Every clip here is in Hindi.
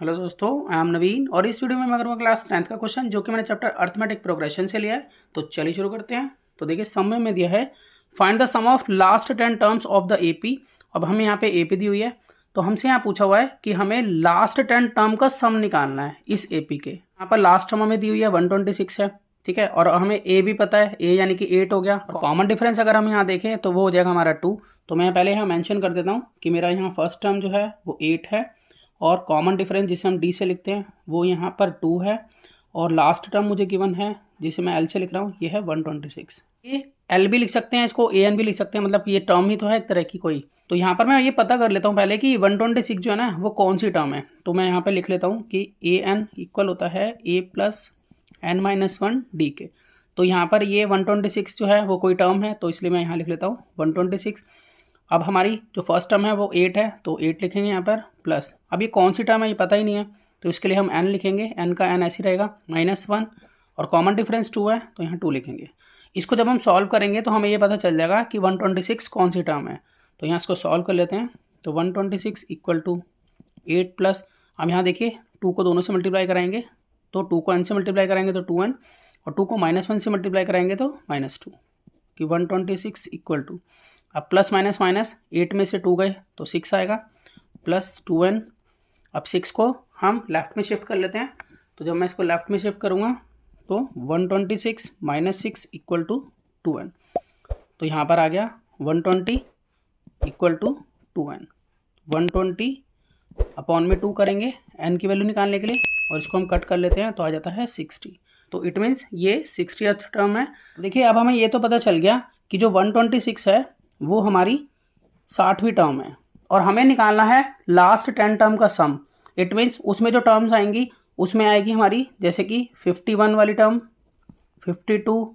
हेलो दोस्तों, आई एम नवीन और इस वीडियो में मैं करूँगा क्लास 10th का क्वेश्चन जो कि मैंने चैप्टर अर्थमेटिक प्रोग्रेशन से लिया है। तो चलिए शुरू करते हैं। तो देखिए सम में दिया है find the sum of last 10 terms of the AP. अब हमें यहाँ पे एपी दी हुई है, तो हमसे यहाँ पूछा हुआ है कि हमें लास्ट 10 टर्म का सम निकालना है इस एपी के। यहाँ पर लास्ट टर्म हमें दी हुई है 126 है, ठीक है, और हमें ए भी पता है, ए यानी कि 8 हो गया। और कॉमन डिफरेंस अगर हम यहाँ देखें तो वो हो जाएगा हमारा 2। तो मैं पहले यहाँ मेंशन कर देता हूँ कि मेरा यहाँ फर्स्ट टर्म जो है वो 8 है और कॉमन डिफरेंस जिसे हम डी से लिखते हैं वो यहाँ पर 2 है और लास्ट टर्म मुझे गिवन है जिसे मैं एल से लिख रहा हूँ, ये है 126। ये एल भी लिख सकते हैं, इसको ए एन भी लिख सकते हैं, मतलब ये टर्म ही तो है एक तरह की कोई। तो यहाँ पर मैं ये पता कर लेता हूँ पहले कि 126 जो है ना वो कौन सी टर्म है। तो मैं यहाँ पे लिख लेता हूँ कि ए एन इक्वल होता है ए प्लस एन माइनस 1 डी के। तो यहाँ पर ये 126 जो है वो कोई टर्म है, तो इसलिए मैं यहाँ लिख लेता हूँ 126। अब हमारी जो फर्स्ट टर्म है वो 8 है, तो 8 लिखेंगे यहाँ पर प्लस। अब ये कौन सी टर्म है ये पता ही नहीं है, तो इसके लिए हम n लिखेंगे, n का n ऐसे रहेगा -1 और कॉमन डिफरेंस 2 है तो यहाँ 2 लिखेंगे। इसको जब हम सॉल्व करेंगे तो हमें ये पता चल जाएगा कि 126 कौन सी टर्म है। तो यहाँ इसको सॉल्व कर लेते हैं। तो 126 इक्वल टू 8 प्लस, अब यहाँ देखिए 2 को दोनों से मल्टीप्लाई कराएंगे तो 2 को n से मल्टीप्लाई कराएंगे तो 2n और 2 को -1 से मल्टीप्लाई कराएंगे तो -2 कि 126 इक्वल टू, अब प्लस माइनस माइनस 8 में से 2 गए तो 6 आएगा प्लस 2n। अब 6 को हम लेफ़्ट में शिफ्ट कर लेते हैं। तो जब मैं इसको लेफ़्ट में शिफ्ट करूँगा तो 126 माइनस 6 इक्वल टू 2n। तो यहाँ पर आ गया 120 इक्वल टू 2n। 120 अपॉन में 2 करेंगे n की वैल्यू निकालने के लिए और इसको हम कट कर लेते हैं तो आ जाता है 60। तो इट मीन्स ये 60th टर्म है। देखिए अब हमें ये तो पता चल गया कि जो 126 है वो हमारी 60वीं टर्म है और हमें निकालना है लास्ट 10 टर्म का सम। इट मीन्स उसमें जो टर्म्स आएंगी उसमें आएगी हमारी जैसे कि 51 वाली टर्म, 52,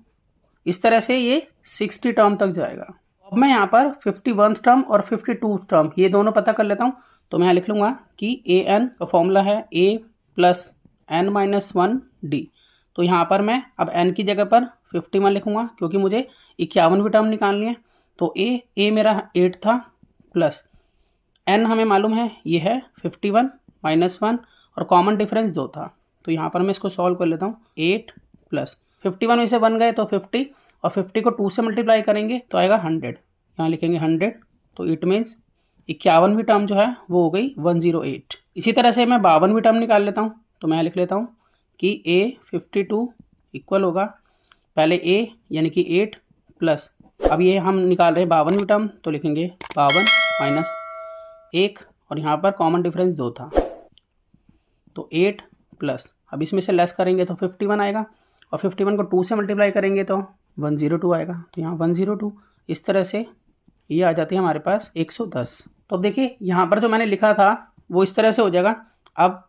इस तरह से ये 60 टर्म तक जाएगा। अब मैं यहाँ पर 51 टर्म और 52 टर्म ये दोनों पता कर लेता हूँ। तो मैं यहाँ लिख लूँगा कि ए एन का फॉर्मूला है ए प्लस एन माइनस 1 डी। तो यहाँ पर मैं अब n की जगह पर 51 लिखूँगा क्योंकि मुझे 51वीं टर्म निकालनी है। तो ए मेरा 8 था प्लस n हमें मालूम है ये है 51 माइनस 1 और कॉमन डिफरेंस 2 था। तो यहाँ पर मैं इसको सॉल्व कर लेता हूँ। 8 प्लस 51 में से 1 गए तो 50 और 50 को 2 से मल्टीप्लाई करेंगे तो आएगा 100। यहाँ लिखेंगे 100। तो इट मीन्स 51वीं टर्म जो है वो हो गई 108। इसी तरह से मैं 52वीं टर्म निकाल लेता हूँ। तो मैं लिख लेता हूँ कि a 52 इक्वल होगा पहले a यानी कि 8 प्लस, अब ये हम निकाल रहे हैं 52वीं टर्म तो लिखेंगे 52 माइनस 1 और यहाँ पर कॉमन डिफरेंस 2 था तो 8 प्लस, अब इसमें से लेस करेंगे तो 51 आएगा और 51 को 2 से मल्टीप्लाई करेंगे तो 102 आएगा। तो यहाँ 102, इस तरह से ये आ जाती है हमारे पास 110। तो अब देखिए यहाँ पर जो मैंने लिखा था वो इस तरह से हो जाएगा। अब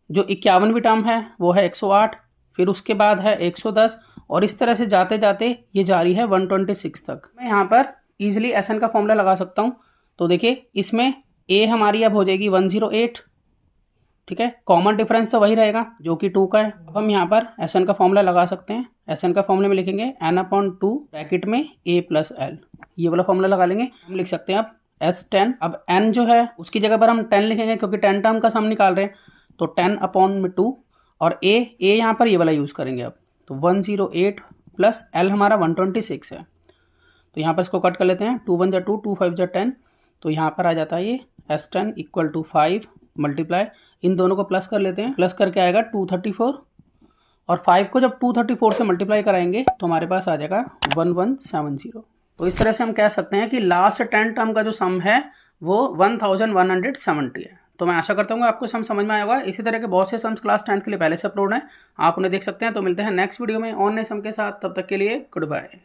जो 51वीं टर्म है वो है 108, फिर उसके बाद है 110 और इस तरह से जाते जाते ये जारी है 126 तक। मैं यहाँ पर ईजिली एस एन का फॉर्मूला लगा सकता हूँ। तो देखिए इसमें ए हमारी अब हो जाएगी 108, ठीक है, कॉमन डिफरेंस तो वही रहेगा जो कि 2 का है। अब हम यहाँ पर एस एन का फॉर्मूला लगा सकते हैं। एस एन का फॉर्मूला में लिखेंगे n/2 ब्रैकेट में a प्लस एल, ये वाला फॉर्मूला लगा लेंगे। हम लिख सकते हैं अब S10। अब n जो है उसकी जगह पर हम 10 लिखेंगे क्योंकि 10 टर्म का सम निकाल रहे हैं। तो 10/2 और a यहाँ पर ये वाला यूज़ करेंगे। अब तो 108 प्लस l हमारा 126 है। तो यहाँ पर इसको कट कर लेते हैं। 2 1 जा 2, 2 5 जा 10। तो यहाँ पर आ जाता है ये S10 इक्वल टू 5 मल्टीप्लाई, इन दोनों को प्लस कर लेते हैं, प्लस करके आएगा 234 और 5 को जब 234 से मल्टीप्लाई कराएंगे तो हमारे पास आ जाएगा 1170। तो इस तरह से हम कह सकते हैं कि लास्ट 10 टर्म का जो सम है वो 1170 है। तो मैं आशा करता हूँ आपको सम समझ में आया होगा। इसी तरह के बहुत से सम्स क्लास 10th के लिए पहले से अपलोड हैं, आप उन्हें देख सकते हैं। तो मिलते हैं नेक्स्ट वीडियो में और नए सम के साथ, तब तक के लिए गुड बाय।